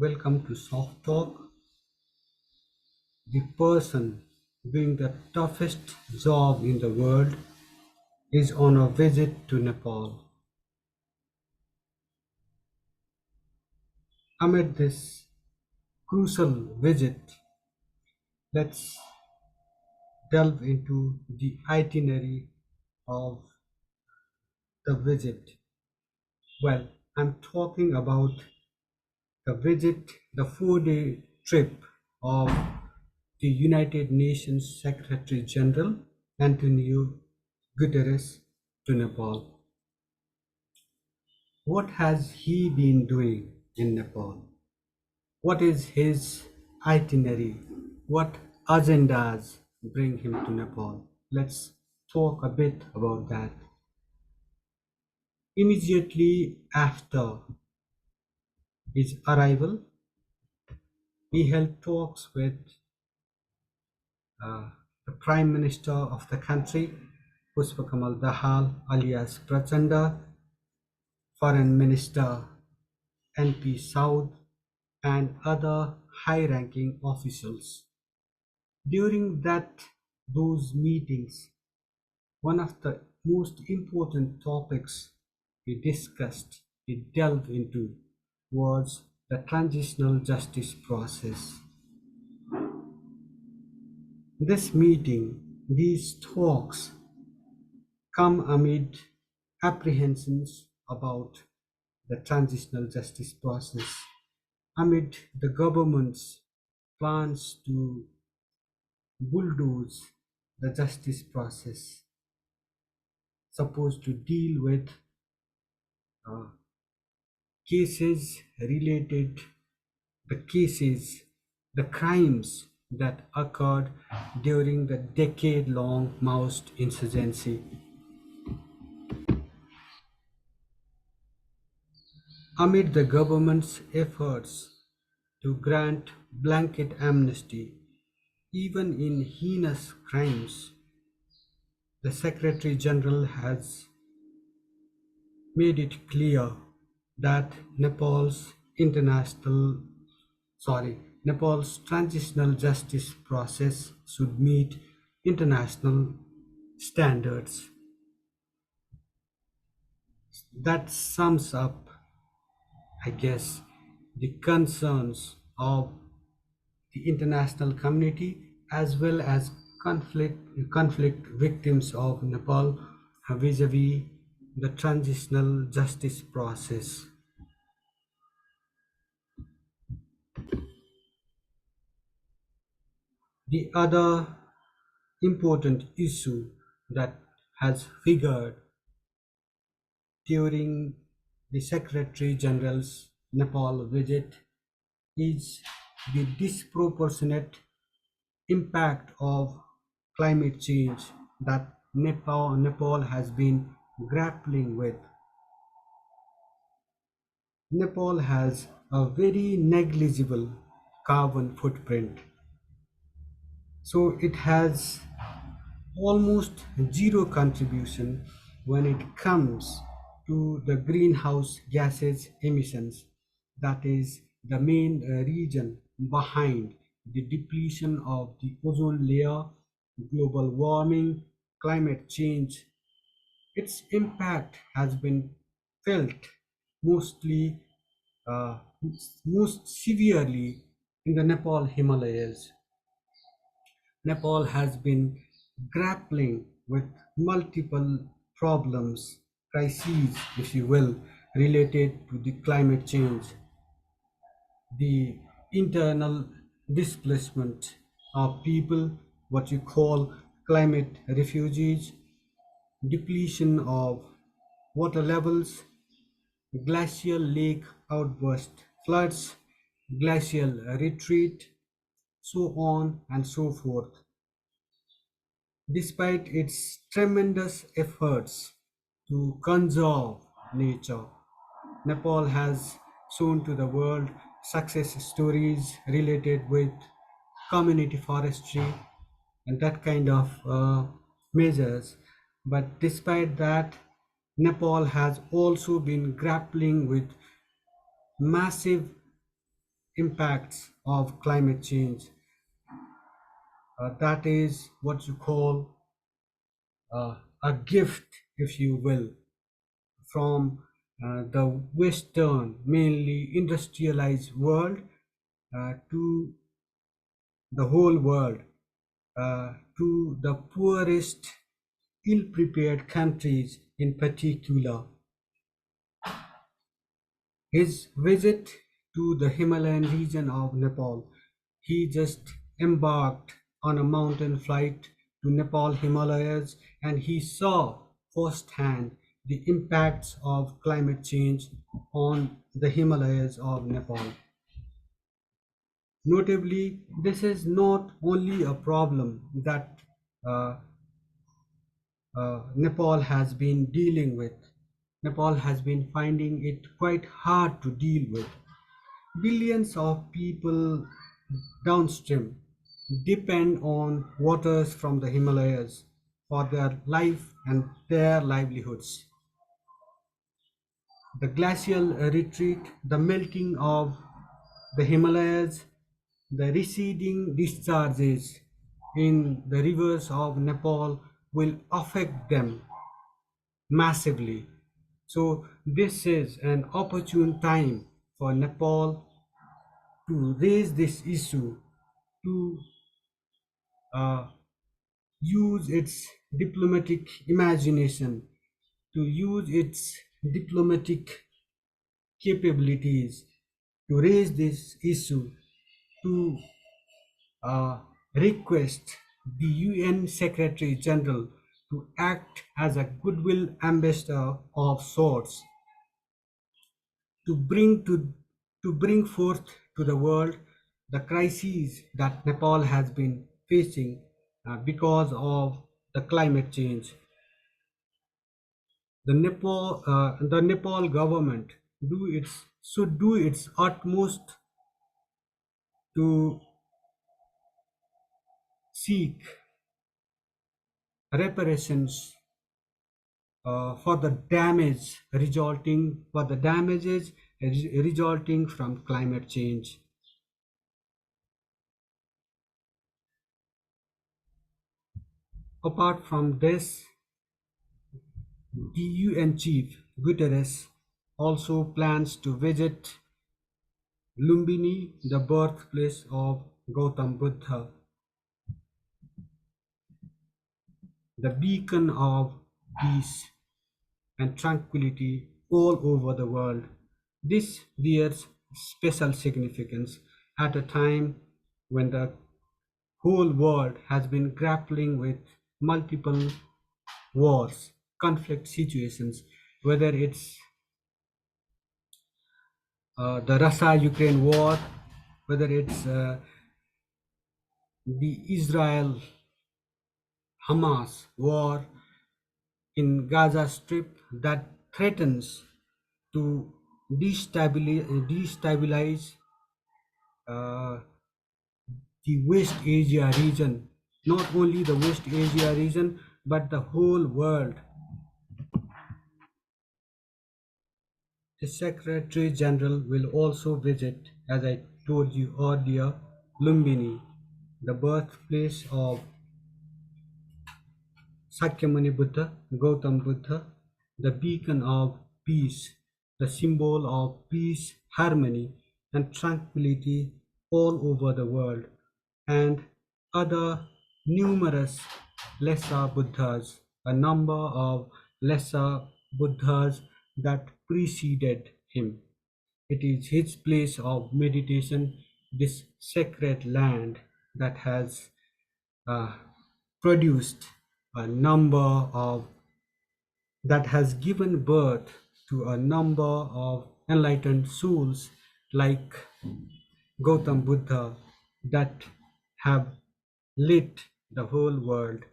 Welcome to Soft Talk. The person doing the toughest job in the world is on a visit to Nepal. Amid this crucial visit, let's delve into the itinerary of the visit. Well, I'm talking about the visit, the 4-day trip of the United Nations Secretary General Antonio Guterres to Nepal. What has he been doing in Nepal? What is his itinerary? What agendas bring him to Nepal? Let's talk a bit about that. Immediately after his arrival, he held talks with uh, the Prime Minister of the country, Pushpakamal Dahal alias Prachanda, Foreign Minister NP South, and other high-ranking officials. During those meetings, one of the most important topics we delved into, was the transitional justice process. These talks come amid apprehensions about the transitional justice process, amid the government's plans to bulldoze the justice process, supposed to deal with uh, cases related, the crimes that occurred during the decade-long Maoist insurgency. Amid the government's efforts to grant blanket amnesty, even in heinous crimes, the Secretary General has made it clear that Nepal's transitional justice process should meet international standards. That sums up, I guess, the concerns of the international community as well as conflict victims of Nepal vis-a-vis the transitional justice process. The other important issue that has figured during the Secretary General's Nepal visit is the disproportionate impact of climate change that Nepal has been grappling with. Nepal has a very negligible carbon footprint, so it has almost zero contribution when it comes to the greenhouse gases emissions. That is the main reason behind the depletion of the ozone layer, global warming, climate change. Its impact has been felt mostly, uh, most severely in the Nepal Himalayas. Nepal has been grappling with multiple problems, crises, if you will, related to the climate change, the internal displacement of people, what you call climate refugees, depletion of water levels, glacial lake outburst, floods, glacial retreat, so on and so forth. Despite its tremendous efforts to conserve nature, Nepal has shown to the world success stories related with community forestry and that kind of measures. But despite that, Nepal has also been grappling with massive impacts of climate change. That is what you call a gift, if you will, from the Western, mainly industrialized world to the whole world, to the poorest, ill prepared countries in particular. His visit to the Himalayan region of Nepal, he just embarked on a mountain flight to Nepal Himalayas, and he saw firsthand the impacts of climate change on the Himalayas of Nepal. Notably, this is not only a problem that uh, Nepal has been dealing with. Nepal has been finding it quite hard to deal with. Billions of people downstream depend on waters from the Himalayas for their life and their livelihoods. The glacial retreat, the melting of the Himalayas, the receding discharges in the rivers of Nepal will affect them massively. So, this is an opportune time for Nepal to raise this issue, to uh, use its diplomatic imagination, to use its diplomatic capabilities to raise this issue, to uh, request the UN Secretary General to act as a goodwill ambassador of sorts, to bring forth to the world the crises that Nepal has been facing because of the climate change. The Nepal government should do its utmost to seek reparations for the damages resulting from climate change. Apart from this, the UN chief Guterres also plans to visit Lumbini, the birthplace of Gautam Buddha, the beacon of peace and tranquility all over the world. This bears special significance at a time when the whole world has been grappling with multiple wars, conflict situations, whether it's the Russia-Ukraine war, whether it's the Israel-Hamas war in Gaza Strip that threatens to destabilize uh, the West Asia region, not only the West Asia region, but the whole world. The Secretary General will also visit, as I told you earlier, Lumbini, the birthplace of Sakyamuni Buddha, Gautam Buddha, the beacon of peace, the symbol of peace, harmony, and tranquility all over the world, and other numerous lesser Buddhas, a number of lesser Buddhas that preceded him. It is his place of meditation, this sacred land that has uh, produced a number of that has given birth to a number of enlightened souls like Gautam Buddha that have lit the whole world,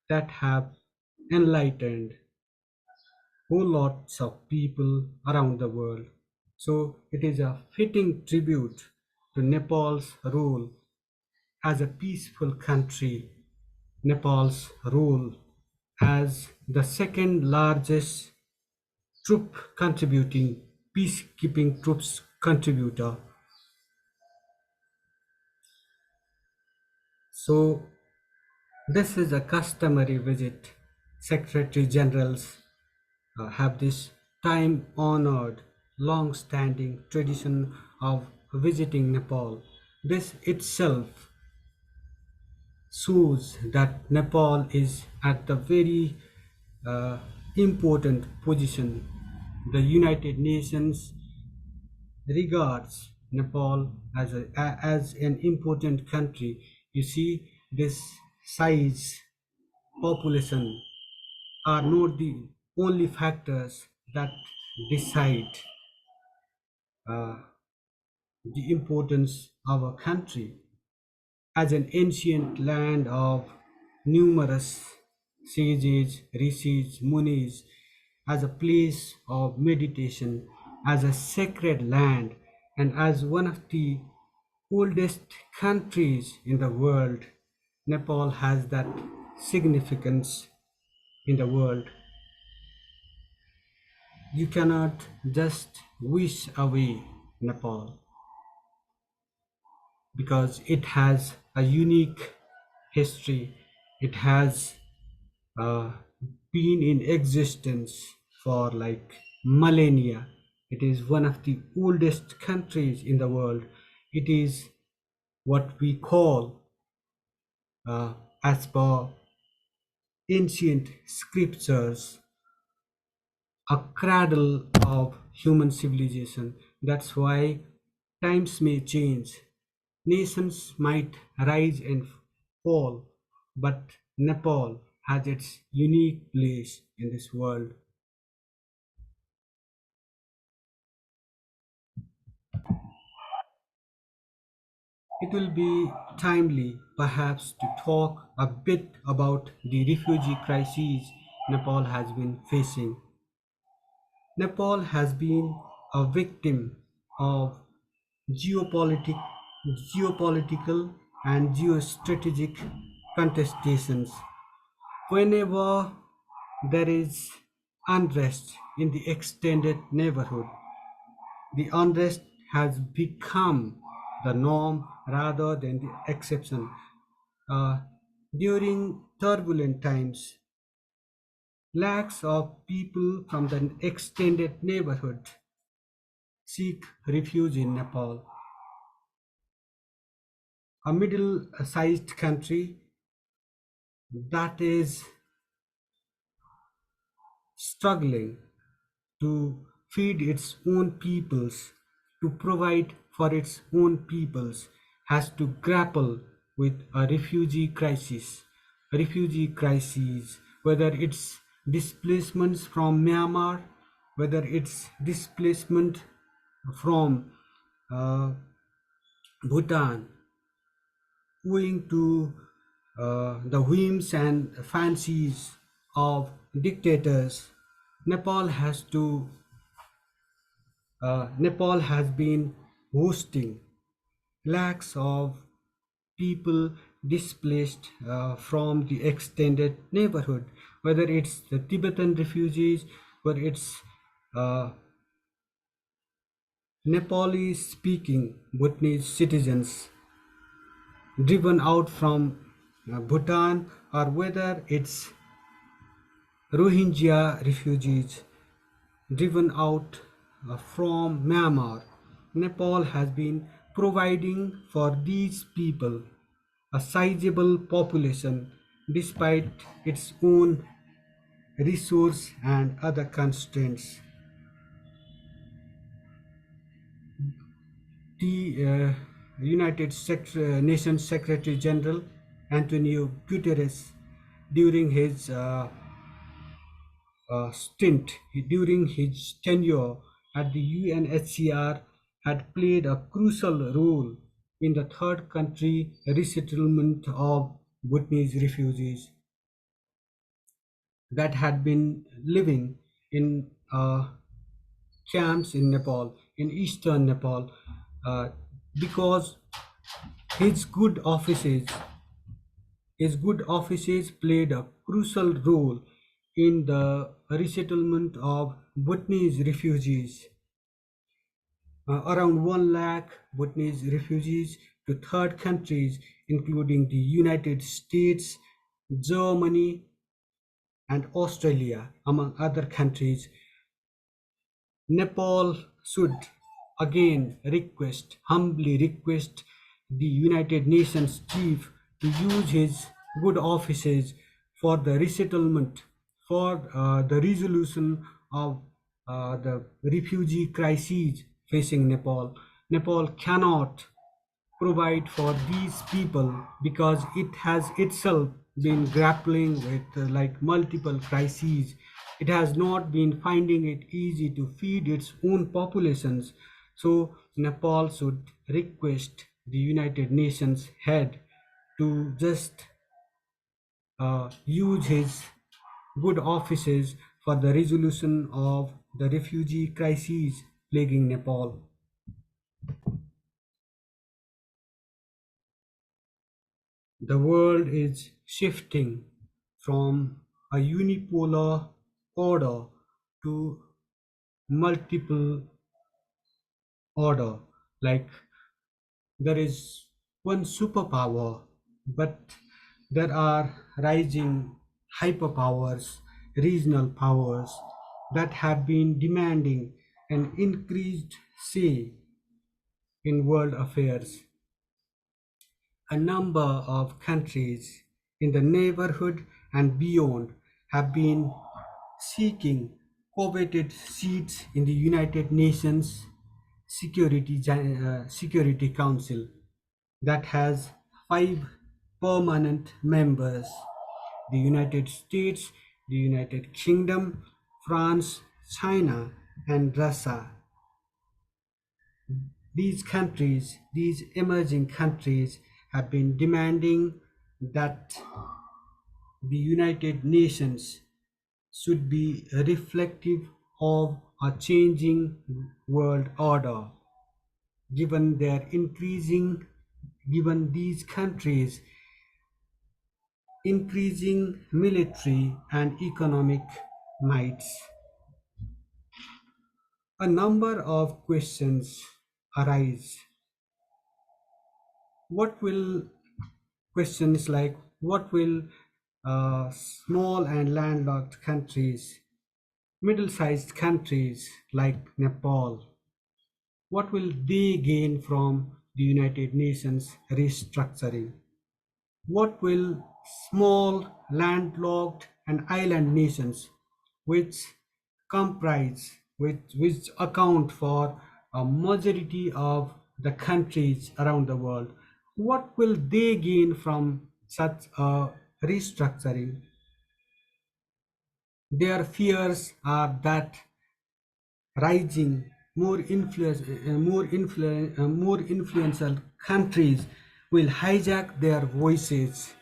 that have enlightened whole lots of people around the world. So it is a fitting tribute to Nepal's role as a peaceful country, Nepal's role as the second largest troop contributing peacekeeping troops contributor. So this is a customary visit. Secretary Generals have this time honored, long standing tradition of visiting Nepal. This itself shows that Nepal is at the very uh, important position. The United Nations regards Nepal as an important country. You see, this size, population are not the only factors that decide uh, the importance of a country. As an ancient land of numerous sages, rishis, munis, as a place of meditation, as a sacred land, and as one of the oldest countries in the world, Nepal has that significance in the world. You cannot just wish away Nepal because it has a unique history. It has uh, been in existence for like millennia. It is one of the oldest countries in the world. It is what we call, uh, as per ancient scriptures, a cradle of human civilization. That's why times may change, nations might rise and fall, but Nepal has its unique place in this world. It will be timely, perhaps, to talk a bit about the refugee crises Nepal has been facing. Nepal has been a victim of geopolitic, geopolitical and geostrategic contestations. Whenever there is unrest in the extended neighborhood, the unrest has become the norm rather than the exception. Uh, During turbulent times, lakhs of people from the extended neighborhood seek refuge in Nepal, a middle sized country that is struggling to feed its own peoples, to provide for its own peoples, has to grapple with a refugee crisis. Refugee crises, whether it's displacements from Myanmar, whether it's displacement from uh, Bhutan, owing to the whims and fancies of dictators, Nepal has been hosting lakhs of people displaced from the extended neighborhood, whether it's the Tibetan refugees, whether it's uh, Nepali speaking Bhutanese citizens driven out from Bhutan, or whether it's Rohingya refugees driven out from Myanmar. Nepal has been providing for these people a sizable population despite its own resource and other constraints. The Nations Secretary General Antonio Guterres, during his during his tenure at the UNHCR, had played a crucial role in the third country resettlement of Bhutanese refugees that had been living in camps in Nepal, in eastern Nepal, uh, because his good offices his good offices played a crucial role in the resettlement of Bhutanese refugees. Around 1 lakh Bhutanese refugees to third countries, including the United States, Germany, and Australia, among other countries. Nepal should again humbly request the United Nations chief to use his good offices for the resettlement, for the resolution of the refugee crises facing Nepal. Nepal cannot provide for these people because it has itself been grappling with like multiple crises. It has not been finding it easy to feed its own populations. So Nepal should request the United Nations head to just use his good offices for the resolution of the refugee crises plaguing Nepal. The world is shifting from a unipolar order to multiple order. Like there is one superpower, but there are rising hyperpowers, regional powers that have been demanding an increased say in world affairs. A number of countries in the neighborhood and beyond have been seeking coveted seats in the United Nations Security Council that has five permanent members: the United States, the United Kingdom, France, China, and Russia. These emerging countries, have been demanding that the United Nations should be reflective of a changing world order. Given their increasing, given these countries' increasing military and economic mights, a number of questions arise. What will Questions like what will small and landlocked countries, middle-sized countries like Nepal, what will they gain from the United Nations restructuring? What will small, landlocked, and island nations, which which account for a majority of the countries around the world, what will they gain from such a restructuring? Their fears are that rising, more influential countries will hijack their voices.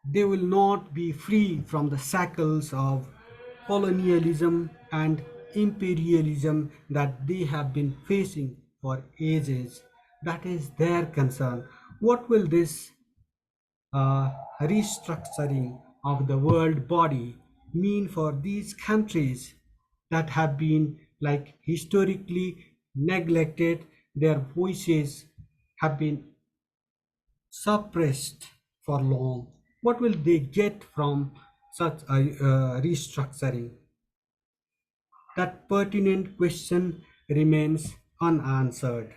They will not be free from the shackles of colonialism and imperialism that they have been facing for ages. That is their concern. What will this restructuring of the world body mean for these countries that have been like historically neglected? Their voices have been suppressed for long. What will they get from such a restructuring? That pertinent question remains unanswered.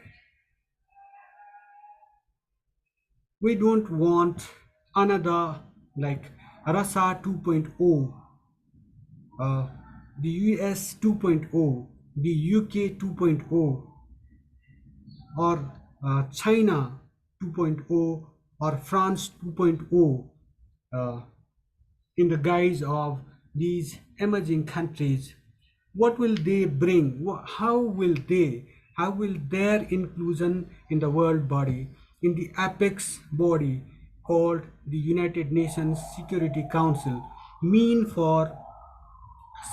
We don't want another like Russia 2.0, uh, the US 2.0, the UK 2.0, or China 2.0, or France 2.0, uh, in the guise of these emerging countries. What will they bring? How will their inclusion in the world body, in the apex body called the United Nations Security Council, mean for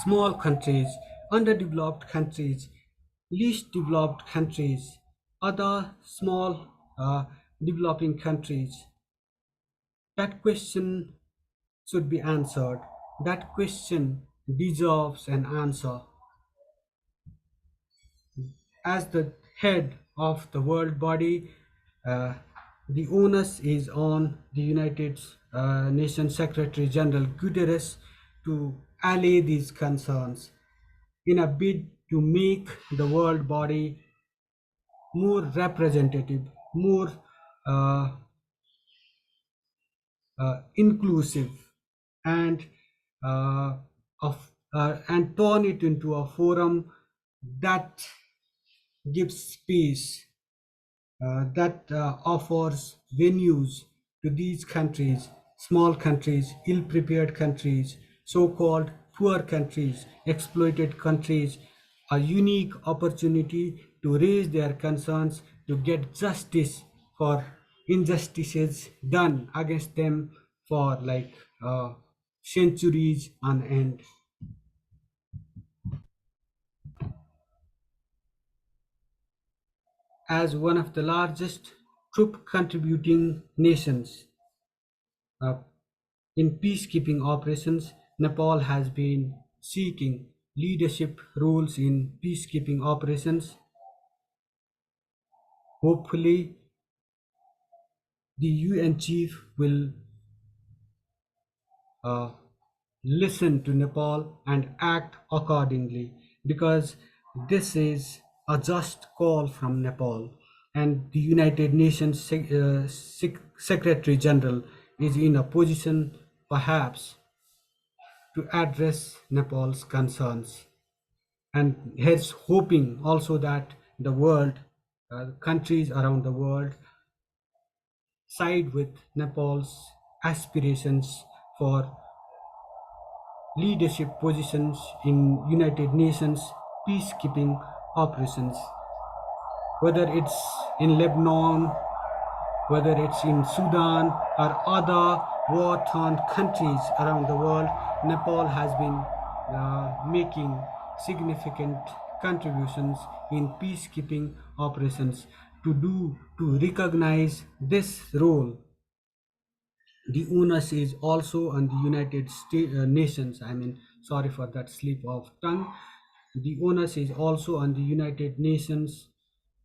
small countries, underdeveloped countries, least developed countries, other small developing countries? That question should be answered. That question deserves an answer. As the head of the world body. Uh, the onus is on the United Nations Secretary General Guterres to allay these concerns in a bid to make the world body more representative, more uh, inclusive, and uh, and turn it into a forum that gives space, that offers venues to these countries, small countries, ill-prepared countries, so-called poor countries, exploited countries, a unique opportunity to raise their concerns, to get justice for injustices done against them for like centuries on end. As one of the largest troop contributing nations, uh, in peacekeeping operations, Nepal has been seeking leadership roles in peacekeeping operations. Hopefully, the UN chief will uh, listen to Nepal and act accordingly, because this is a just call from Nepal, and the United Nations Secretary General is in a position perhaps to address Nepal's concerns, and he's hoping also that the world, countries around the world, side with Nepal's aspirations for leadership positions in United Nations peacekeeping operations, whether it's in Lebanon, whether it's in Sudan or other war-torn countries around the world. Nepal has been making significant contributions in peacekeeping operations. To recognize this role, the onus is also on the United States nations. I mean, sorry for that slip of tongue. The onus is also on the United Nations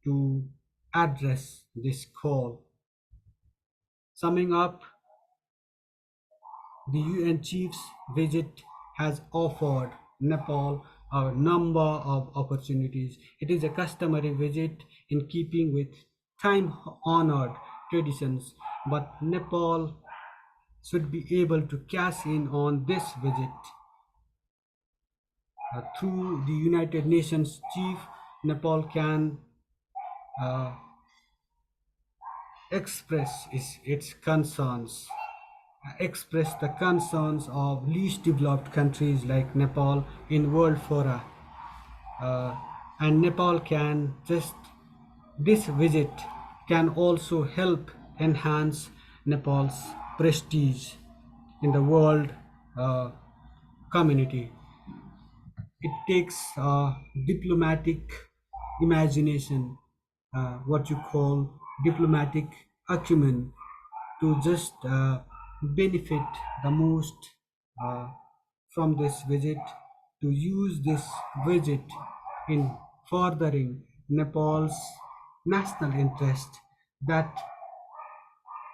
to address this call. Summing up, the UN chief's visit has offered Nepal a number of opportunities. It is a customary visit in keeping with time honored traditions, but Nepal should be able to cash in on this visit. Through the United Nations chief, Nepal can uh, express its concerns, express the concerns of least developed countries like Nepal in world fora. Uh, and Nepal can just, this visit can also help enhance Nepal's prestige in the world uh, community. It takes diplomatic imagination, what you call diplomatic acumen, to just benefit the most uh, from this visit, to use this visit in furthering Nepal's national interest that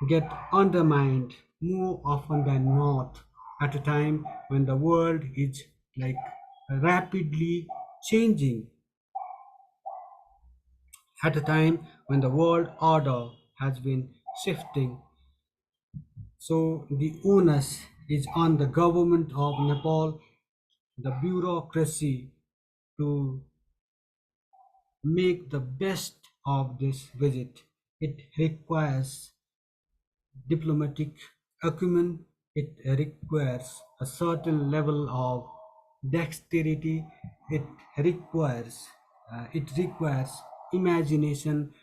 get undermined more often than not at a time when the world is like rapidly changing, at a time when the world order has been shifting. So the onus is on the government of Nepal, the bureaucracy, to make the best of this visit. It requires diplomatic acumen, it requires a certain level of dexterity, it requires imagination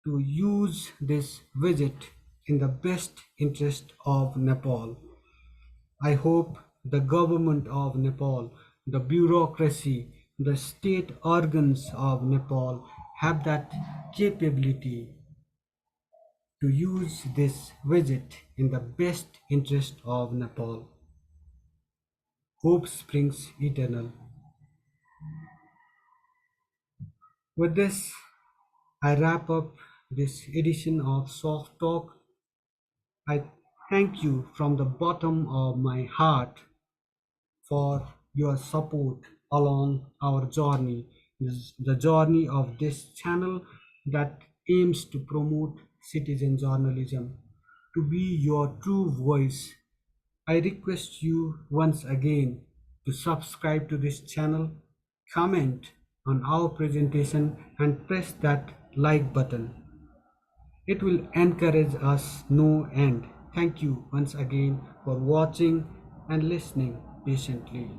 to use this visit in the best interest of Nepal. I hope the government of Nepal, the bureaucracy, the state organs of Nepal have that capability to use this visit in the best interest of Nepal. Hope springs eternal. With this, I wrap up this edition of Soft Talk. I thank you from the bottom of my heart for your support along our journey. This is the journey of this channel that aims to promote citizen journalism, to be your true voice. I request you once again to subscribe to this channel, comment on our presentation, and press that like button. It will encourage us no end. Thank you once again for watching and listening patiently.